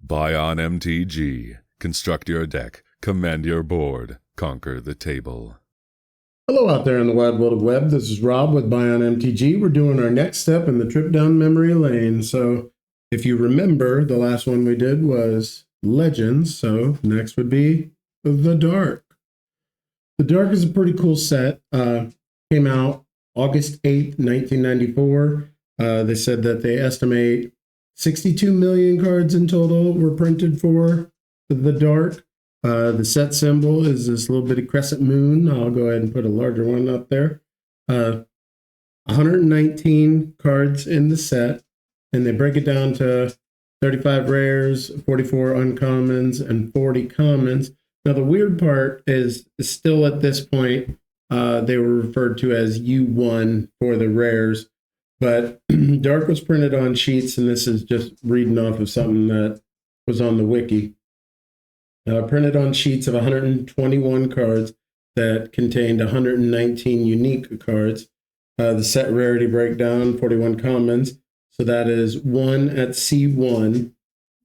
Buy on MTG. Construct your deck. Command your board. Conquer the table. Hello out there in the wide world of web. This is Rob with Bion MTG. We're doing our next step in the trip down memory lane. So if you remember, the last one we did was Legends. So next would be The Dark. The Dark is a pretty cool set. Came out August 8th, 1994. They said that they estimate 62 million cards in total were printed for The Dark. The set symbol is this little bitty crescent moon. I'll go ahead and put a larger one up there. 119 cards in the set, and they break it down to 35 rares, 44 uncommons, and 40 commons. Now, the weird part is still at this point, they were referred to as U1 for the rares, but Dark was printed on sheets, and this is just reading off of something that was on the wiki. Printed on sheets of 121 cards that contained 119 unique cards. The set rarity breakdown, 41 commons. So that is 1 at C1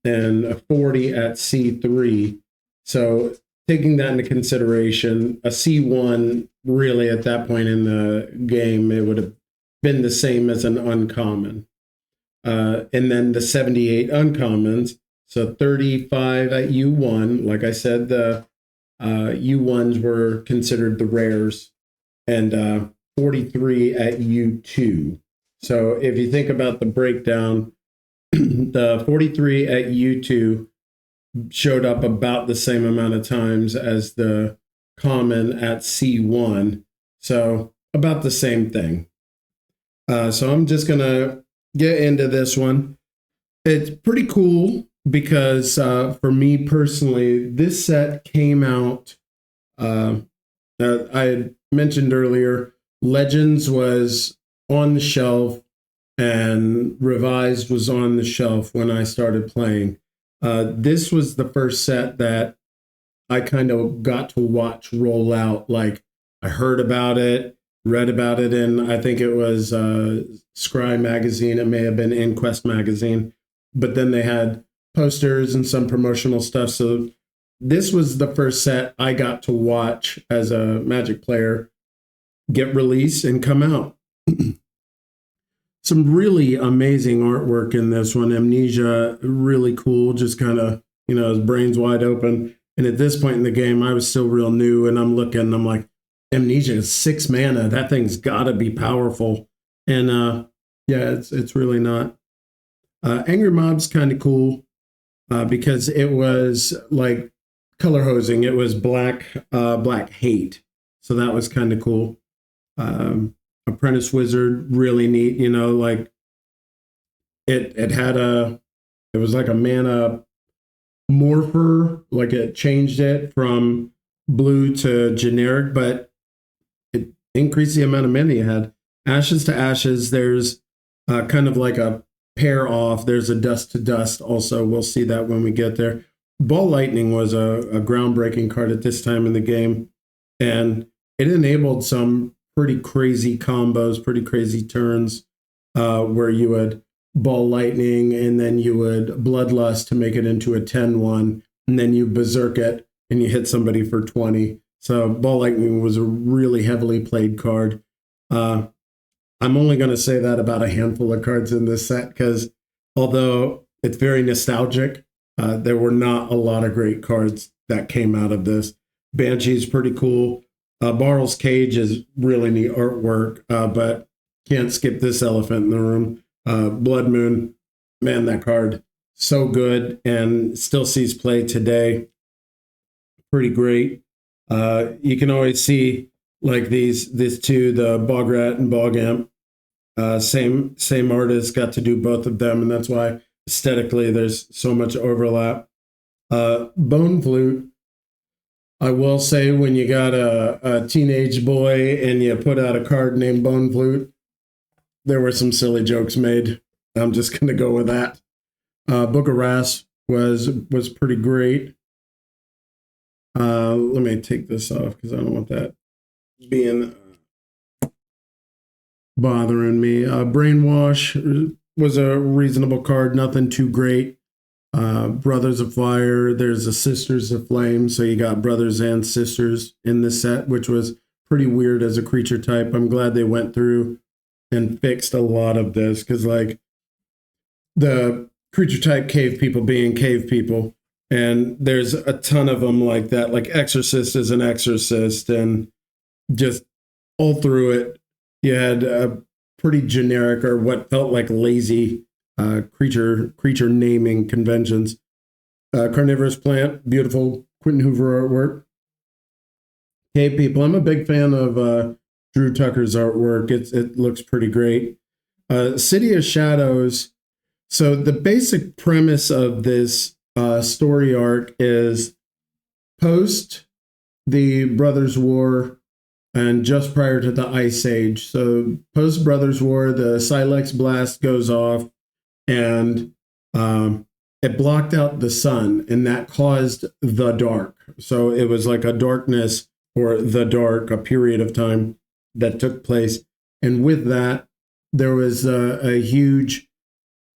and a 40 at C3. So taking that into consideration, a C1 really at that point in the game, it would have been the same as an uncommon. And then the 78 uncommons. So 35 at U1. Like I said, the U1s were considered the rares, and 43 at U2. So if you think about the breakdown, the 43 at U2 showed up about the same amount of times as the common at C1. So about the same thing. So I'm just going to get into this one. It's pretty cool, because for me personally, this set came out, I had mentioned earlier, Legends was on the shelf and Revised was on the shelf when I started playing. This was the first set that I kind of got to watch roll out. Like, I heard about it, read about it in, I think it was Scry magazine, it may have been InQuest magazine, but then they had posters and some promotional stuff. So this was the first set I got to watch as a Magic player get released and come out. Some really amazing artwork in this one. Amnesia, really cool, just kind of, his brain's wide open. And at this point in the game, I was still real new, and I'm looking, and I'm like, Amnesia is 6 mana. That thing's got to be powerful. And yeah, it's really not. Angry Mob's kind of cool. Because it was like color hosing. It was black hate. So that was kind of cool. Apprentice Wizard, really neat. Like it was like a mana morpher. Like it changed it from blue to generic, but it increased the amount of mana you had. Ashes to Ashes, there's kind of like a pair off. There's a Dust to Dust also. We'll see that when we get there. Ball Lightning was a groundbreaking card at this time in the game, and it enabled some pretty crazy combos, pretty crazy turns, where you would Ball Lightning and then you would Bloodlust to make it into a 10-1, and then you Berserk it and you hit somebody for 20. So Ball Lightning was a really heavily played card. I'm only going to say that about a handful of cards in this set, because although it's very nostalgic, there were not a lot of great cards that came out of this. Banshee's pretty cool. Barrel's Cage is really neat artwork, but can't skip this elephant in the room. Blood Moon, man, that card, so good and still sees play today. Pretty great. You can always see like these two, the Bograt and Bogamp. Same artist got to do both of them, and that's why aesthetically there's so much overlap. Bone Flute, I will say, when you got a teenage boy and you put out a card named Bone Flute, there were some silly jokes made. I'm just going to go with that. Book of Wrath was pretty great. Let me take this off because I don't want that being bothering me. Brainwash was a reasonable card, nothing too great. Brothers of Fire. There's a Sisters of Flame. So you got brothers and sisters in this set, which was pretty weird as a creature type. I'm glad they went through and fixed a lot of this because, like, the creature type cave people being cave people, and there's a ton of them like that. Like Exorcist is an exorcist, and just all through it, you had a pretty generic or what felt like lazy creature naming conventions. Carnivorous plant, beautiful Quentin Hoover artwork. Cave people, I'm a big fan of Drew Tucker's artwork. It looks pretty great. City of Shadows. So the basic premise of this story arc is post the Brothers' War and just prior to the Ice Age. So post Brothers' War, the Silex blast goes off, and it blocked out the sun, and that caused the dark. So it was like a darkness or the dark, a period of time that took place. And with that, there was a huge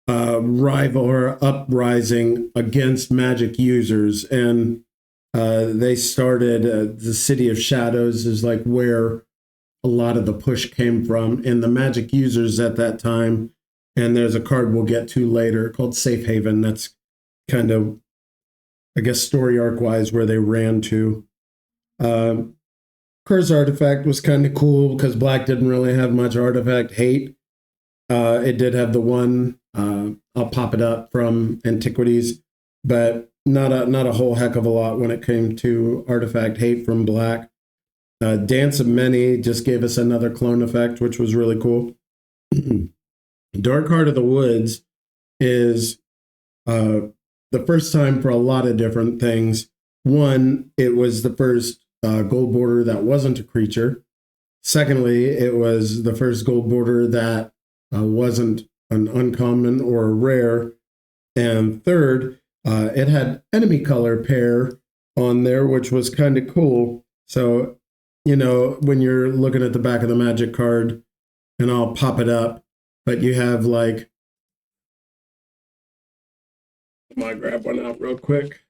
rival or uprising against magic users. And they started the City of Shadows is like where a lot of the push came from. And the magic users at that time, and there's a card we'll get to later called Safe Haven. That's kind of, I guess, story arc wise where they ran to. Curse Artifact was kind of cool because Black didn't really have much artifact hate. It did have the one, I'll pop it up from Antiquities, but not a whole heck of a lot when it came to artifact hate from Black. Dance of Many just gave us another clone effect, which was really cool. Dark Heart of the Woods is the first time for a lot of different things. One, it was the first gold border that wasn't a creature. Secondly, it was the first gold border that wasn't an uncommon or a rare. And third, it had enemy color pair on there, which was kind of cool. So, you know, when you're looking at the back of the Magic card, and I'll pop it up, but you have like, I might grab one out real quick.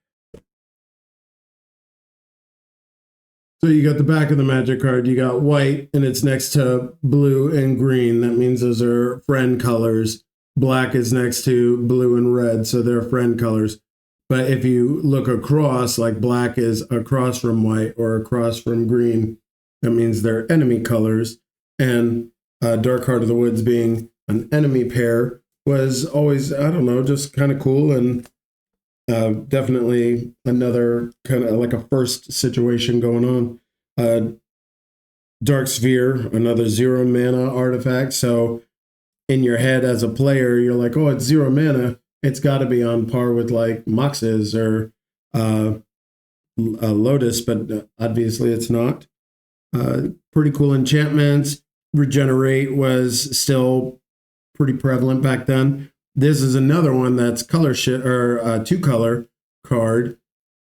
So you got the back of the Magic card, you got white, and it's next to blue and green. That means those are friend colors. Black is next to blue and red, so they're friend colors. But if you look across, like black is across from white or across from green, that means they're enemy colors. And Dark Heart of the Woods being an enemy pair was always, I don't know, just kind of cool, and definitely another kind of like a first situation going on. Dark Sphere, another 0 mana artifact. So in your head as a player, you're like, oh, it's 0 mana. It's got to be on par with like Moxes or Lotus, but obviously it's not. Pretty cool enchantments. Regenerate was still pretty prevalent back then. This is another one that's color two color card,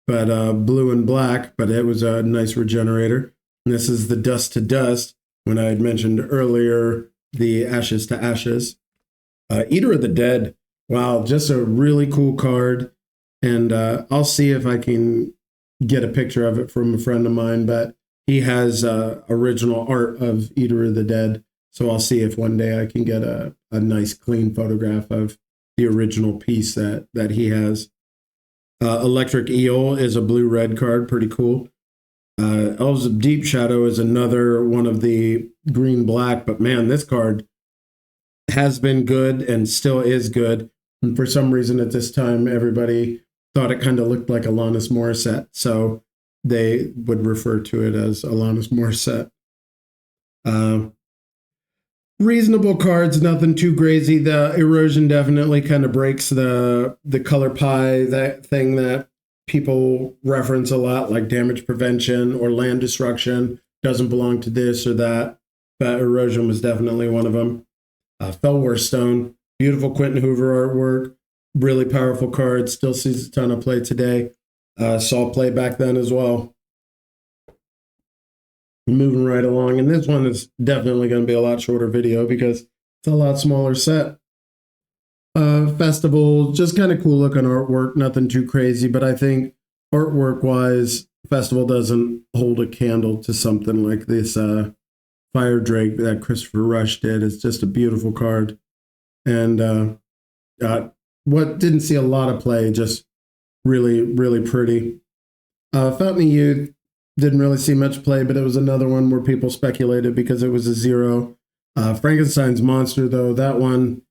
but blue and black, but it was a nice regenerator. And this is the Dust to Dust, when I had mentioned earlier the Ashes to Ashes. Eater of the Dead, wow, just a really cool card. And I'll see if I can get a picture of it from a friend of mine, but he has original art of Eater of the Dead. So I'll see if one day I can get a nice clean photograph of the original piece that he has. Electric Eel is a blue-red card, pretty cool. Elves of Deep Shadow is another one of the green-black, but man, this card has been good and still is good. And for some reason at this time, everybody thought it kind of looked like Alanis Morissette, so they would refer to it as Alanis Morissette. Reasonable cards, nothing too crazy. The Erosion definitely kind of breaks the color pie, that thing that people reference a lot, like damage prevention or land destruction, doesn't belong to this or that. But Erosion was definitely one of them. Fellwar Stone, beautiful Quentin Hoover artwork, really powerful card, still sees a ton of play today. Saw play back then as well. Moving right along, and this one is definitely going to be a lot shorter video because it's a lot smaller set. Festival, just kind of cool looking artwork, nothing too crazy, but I think artwork wise, Festival doesn't hold a candle to something like this Fire Drake that Christopher Rush did. It's just a beautiful card. And what didn't see a lot of play, just really, really pretty. Fountain of Youth didn't really see much play, but it was another one where people speculated because it was a 0. Frankenstein's Monster, though, that one,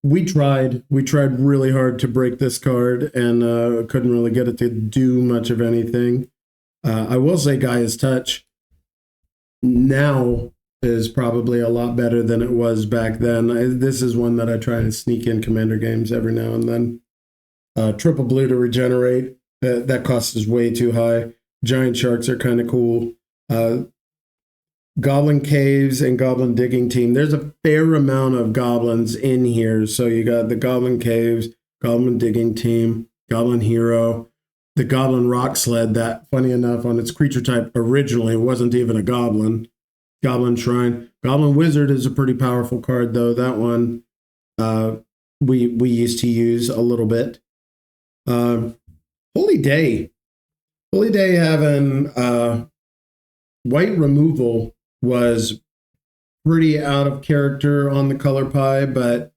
we tried really hard to break this card and couldn't really get it to do much of anything. I will say Gaia's Touch now is probably a lot better than it was back then. This is one that I try to sneak in Commander games every now and then. Triple blue to regenerate. That cost is way too high. Giant sharks are kind of cool. Goblin Caves and Goblin Digging Team. There's a fair amount of goblins in here. So you got the Goblin Caves, Goblin Digging Team, Goblin Hero, the Goblin Rock Sled that, funny enough, on its creature type originally wasn't even a goblin. Goblin Shrine. Goblin Wizard is a pretty powerful card, though. That one we used to use a little bit. Holy Day. Holy Day having white removal was pretty out of character on the color pie, but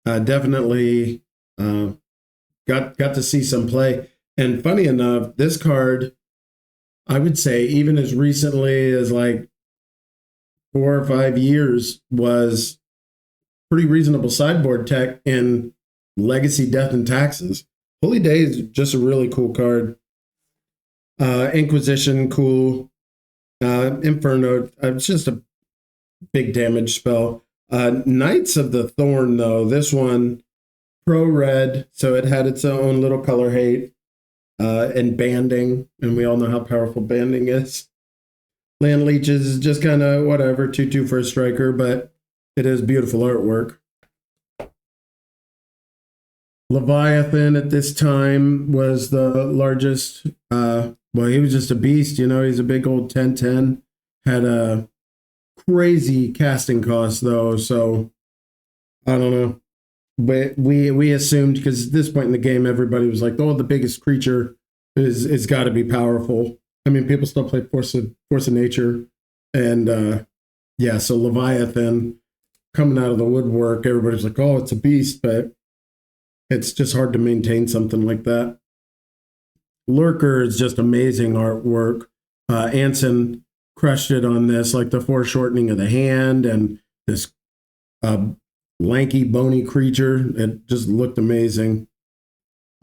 definitely got to see some play. And funny enough, this card, I would say even as recently as like 4 or 5 years, was pretty reasonable sideboard tech in Legacy, Death, and Taxes. Holy Day is just a really cool card. Inquisition, cool. Inferno, it's just a big damage spell. Knights of the Thorn, though, this one, pro red, so it had its own little color hate, and banding, and we all know how powerful banding is. Land Leeches is just kind of whatever, 2/2 for a striker, but it is beautiful artwork. Leviathan at this time was the largest. Well, he was just a beast, you know. He's a big old 10/10. Had a crazy casting cost, though, so I don't know. But we assumed, because at this point in the game, everybody was like, "Oh, the biggest creature is got to be powerful." I mean, people still play Force of Nature, and yeah, so Leviathan coming out of the woodwork, everybody's like, "Oh, it's a beast," but it's just hard to maintain something like that. Lurker is just amazing artwork. Anson crushed it on this, like the foreshortening of the hand and this lanky, bony creature. It just looked amazing.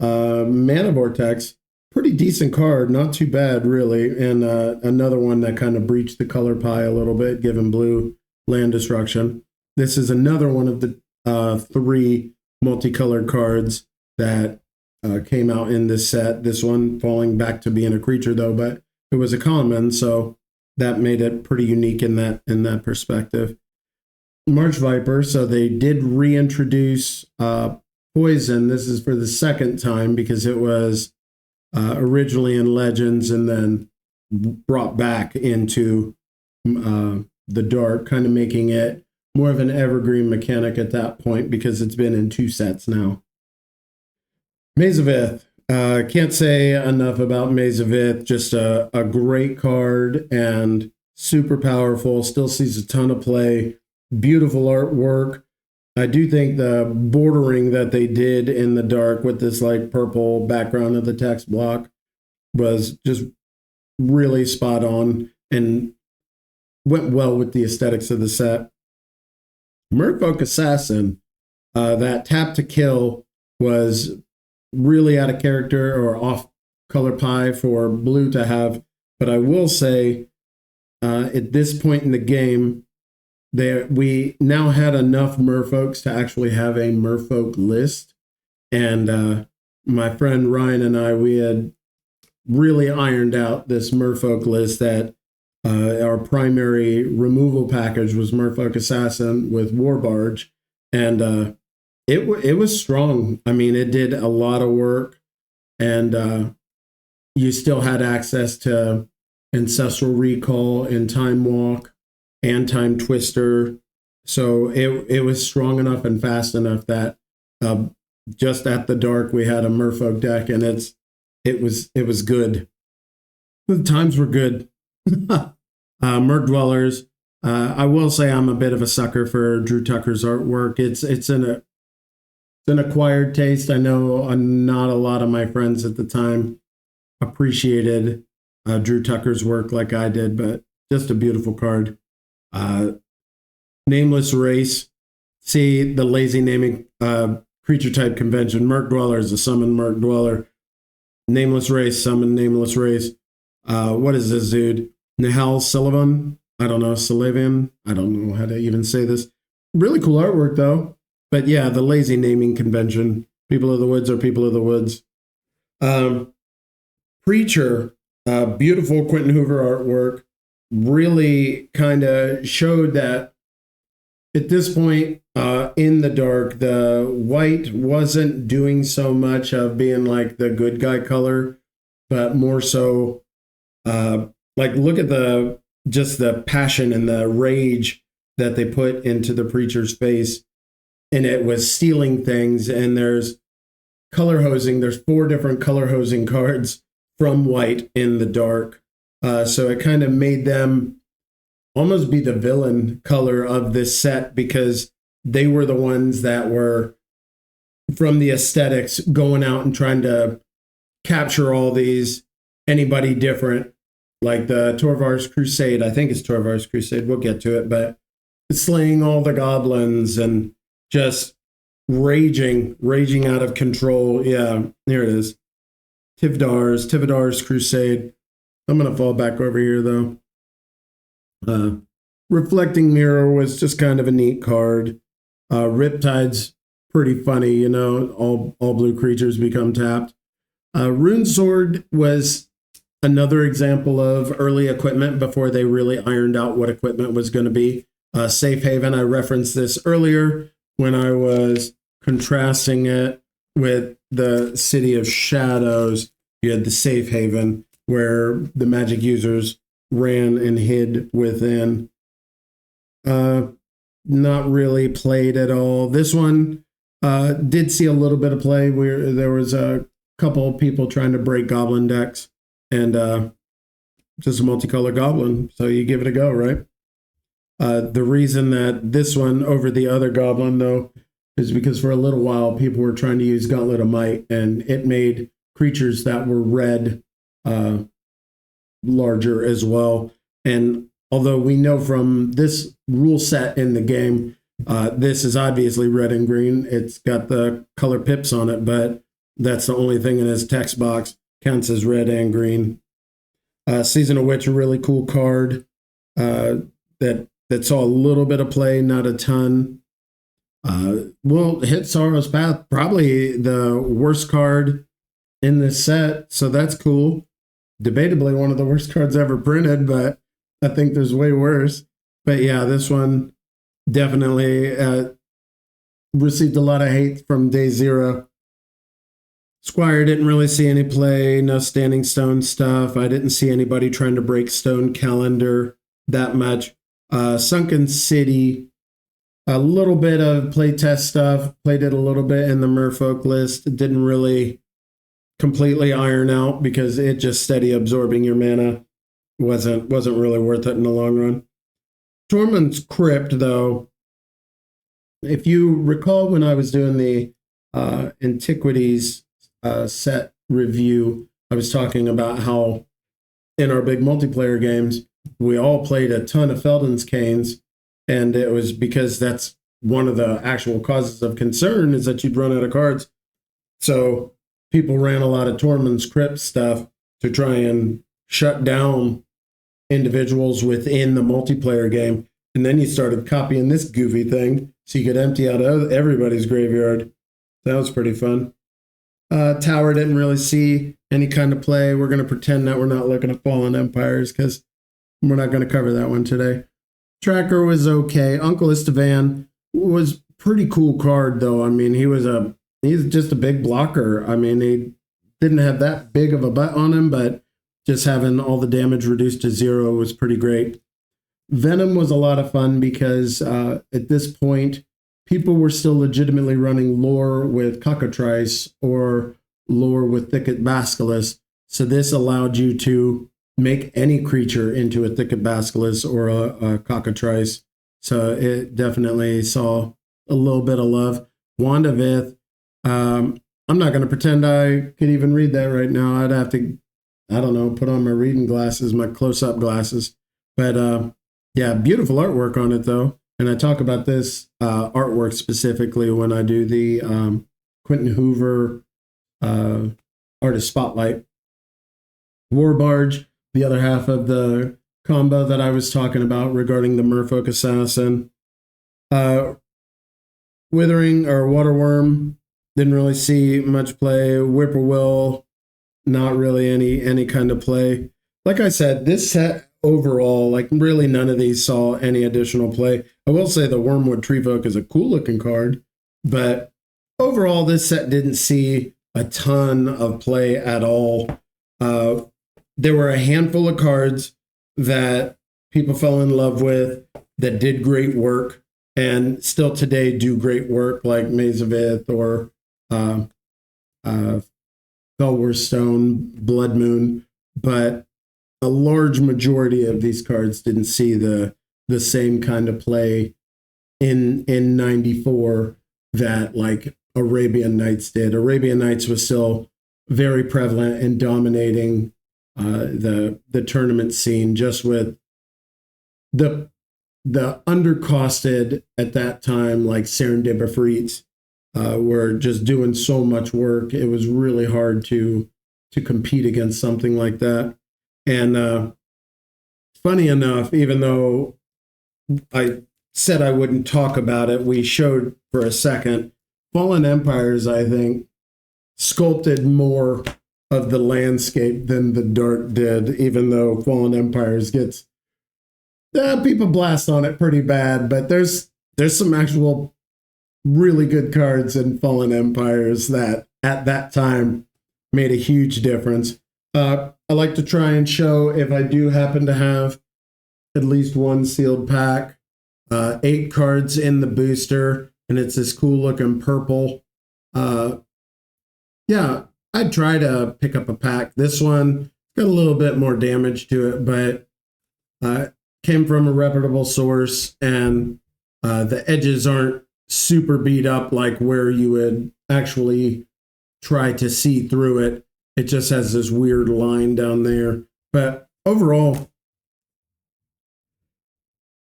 Mana Vortex, pretty decent card, not too bad, really. And another one that kind of breached the color pie a little bit, given blue land destruction. This is another one of the 3 multicolored cards that came out in this set. This one falling back to being a creature, though, but it was a common, so that made it pretty unique in that perspective. March Viper, so they did reintroduce poison. This is for the second time because it was originally in Legends and then brought back into the dark, kind of making it more of an evergreen mechanic at that point because it's been in 2 sets now. Maze of Ith. Can't say enough about Maze of Ith. Just a great card and super powerful. Still sees a ton of play. Beautiful artwork. I do think the bordering that they did in the dark with this like purple background of the text block was just really spot on and went well with the aesthetics of the set. Merfolk Assassin, that tap to kill was really out of character or off color pie for blue to have. But I will say, at this point in the game, we now had enough merfolks to actually have a merfolk list. And my friend Ryan and I, we had really ironed out this merfolk list that our primary removal package was Merfolk Assassin with War Barge. And it was strong. I mean, it did a lot of work, and you still had access to Ancestral Recall and Time Walk and Time Twister. So it was strong enough and fast enough that Uh, just at the dark, we had a Merfolk deck, and it was good. The times were good. Merc Dwellers. I will say I'm a bit of a sucker for Drew Tucker's artwork. It's an acquired taste. I know not a lot of my friends at the time appreciated Drew Tucker's work like I did, but just a beautiful card. Nameless Race. See the lazy naming creature type convention. Merc Dweller is a summon Merc Dweller. Nameless Race, summon Nameless Race. What is this dude? Nihal Sullivan? I don't know. Sullivan? I don't know how to even say this. Really cool artwork, though. But yeah, the lazy naming convention. People of the Woods are People of the Woods. Preacher, beautiful Quentin Hoover artwork. Really kind of showed that at this point in the dark, the white wasn't doing so much of being like the good guy color, but more so like look at just the passion and the rage that they put into the preacher's face. And it was stealing things. And there's color hosing. There's 4 different color hosing cards from white in the dark. So it kind of made them almost be the villain color of this set because they were the ones that were from the aesthetics going out and trying to capture all these anybody different, like the Torvar's Crusade. I think it's Torvar's Crusade. We'll get to it, but slaying all the goblins and just raging out of control. Yeah, here it is. Tivdar's Crusade. I'm going to fall back over here, though. Reflecting Mirror was just kind of a neat card. Riptide's pretty funny, you know, all blue creatures become tapped. Rune Sword was another example of early equipment before they really ironed out what equipment was going to be. Safe Haven, I referenced this earlier when I was contrasting it with the City of Shadows. You had the Safe Haven where the magic users ran and hid within. Not really played at all. This one did see a little bit of play where there was a couple of people trying to break goblin decks, and just a multicolor goblin. So you give it a go, right? The reason that this one over the other goblin, though, is because for a little while people were trying to use Gauntlet of Might, and it made creatures that were red larger as well. And although we know from this rule set in the game, this is obviously red and green. It's got the color pips on it, but that's the only thing in his text box. Counts as red and green. Season of Witch, a really cool card that saw a little bit of play, not a ton. Well, Hit Sorrow's Path, probably the worst card in this set, so that's cool. Debatably one of the worst cards ever printed, but I think there's way worse. But yeah, this one definitely received a lot of hate from day 0. Squire didn't really see any play, no Standing Stone stuff. I didn't see anybody trying to break Stone Calendar that much. Sunken City, a little bit of playtest stuff. Played it a little bit in the Merfolk list. It didn't really completely iron out because it just steady absorbing your mana wasn't really worth it in the long run. Tormund's Crypt, though, if you recall when I was doing the Antiquities set review, I was talking about how in our big multiplayer games, we all played a ton of Felden's Canes, and it was because that's one of the actual causes of concern is that you'd run out of cards. So people ran a lot of Tormund's Crypt stuff to try and shut down individuals within the multiplayer game. And then you started copying this goofy thing so you could empty out everybody's graveyard. That was pretty fun. Tower didn't really see any kind of play. We're going to pretend that we're not looking at Fallen Empires because we're not going to cover that one today. Tracker was okay. Uncle Istvan was pretty cool card, though. I mean, he's just a big blocker. I mean, he didn't have that big of a butt on him, but just having all the damage reduced to 0 was pretty great. Venom was a lot of fun because at this point, people were still legitimately running lore with Cockatrice or lore with Thicket Basculus. So this allowed you to make any creature into a Thicket Basculus or a Cockatrice. So it definitely saw a little bit of love. Wand of Ith. I'm not going to pretend I could even read that right now. I'd have to, I don't know, put on my reading glasses, my close-up glasses. But yeah, beautiful artwork on it, though. And I talk about this artwork specifically when I do the Quentin Hoover Artist Spotlight. War Barge, the other half of the combo that I was talking about regarding the Merfolk Assassin. Withering or Waterworm, didn't really see much play. Whippoorwill, not really any kind of play. Like I said, this set overall, like really none of these saw any additional play. I will say the Wormwood Treefolk is a cool looking card, but overall this set didn't see a ton of play at all. There were a handful of cards that people fell in love with that did great work and still today do great work, like Maze of Ith or Felwar Stone, Blood Moon, but a large majority of these cards didn't see the same kind of play in 94 that like Arabian Nights did. Arabian Nights was still very prevalent and dominating the tournament scene, just with the undercosted at that time, like Serendib Ifrits, were just doing so much work. It was really hard to compete against something like that. And funny enough, even though I said I wouldn't talk about it, we showed for a second. Fallen Empires, I think, sculpted more of the landscape than the Dark did, even though Fallen Empires gets people blast on it pretty bad, but there's some actual really good cards in Fallen Empires that at that time made a huge difference. I like to try and show, if I do happen to have at least one sealed pack, 8 cards in the booster, and it's this cool looking purple. Yeah, I'd try to pick up a pack. This one got a little bit more damage to it, but came from a reputable source, and the edges aren't super beat up like where you would actually try to see through it. It just has this weird line down there. But overall,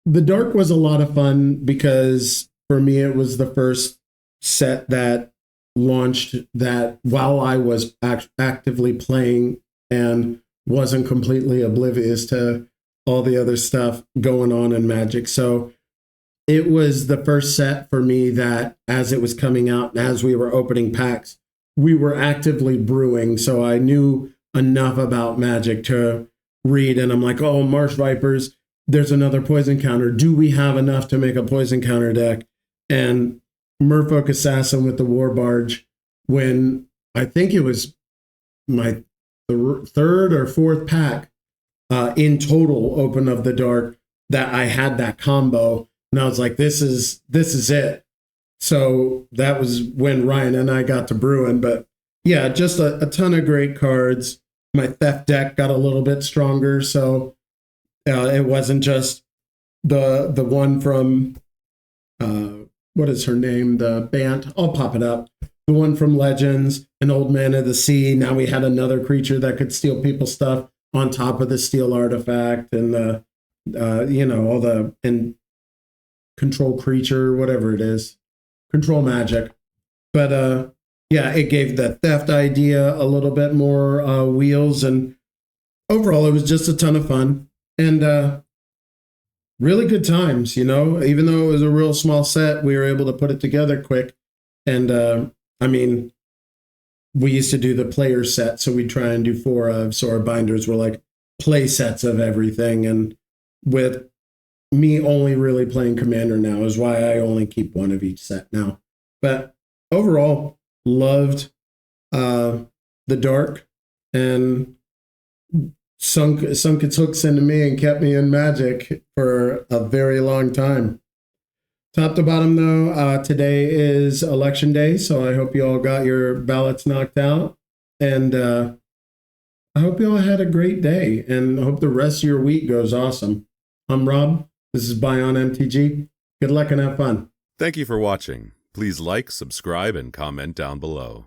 the Dark was a lot of fun because for me, it was the first set that launched that while I was actively playing and wasn't completely oblivious to all the other stuff going on in Magic. So it was the first set for me that as it was coming out, as we were opening packs, we were actively brewing. So I knew enough about Magic to read, and I'm like, oh, Marsh Vipers, there's another poison counter. Do we have enough to make a poison counter deck? And Merfolk Assassin with the War Barge, when I think it was my third or fourth pack in total open of the Dark that I had that combo, and I was like, this is it. So that was when Ryan and I got to brewing. But yeah, just a ton of great cards. My Theft deck got a little bit stronger, so it wasn't just the one from what is her name? The Bant. I'll pop it up. The one from Legends, an Old Man of the Sea. Now we had another creature that could steal people's stuff on top of the Steel Artifact, and all the and control creature, whatever it is, control magic. But yeah, it gave the Theft idea a little bit more wheels, and overall, it was just a ton of fun and really good times. Even though it was a real small set, we were able to put it together quick. And I mean, we used to do the player set, so we'd try and do 4 of, so our binders were like play sets of everything. And with me only really playing Commander now is why I only keep 1 of each set now. But overall, loved the Dark, and sunk its hooks into me and kept me in Magic for a very long time. Top to bottom, though, today is election day, so I hope you all got your ballots knocked out. And I hope you all had a great day, and I hope the rest of your week goes awesome. I'm Rob. This is Bion MTG. Good luck and have fun. Thank you for watching. Please like, subscribe, and comment down below.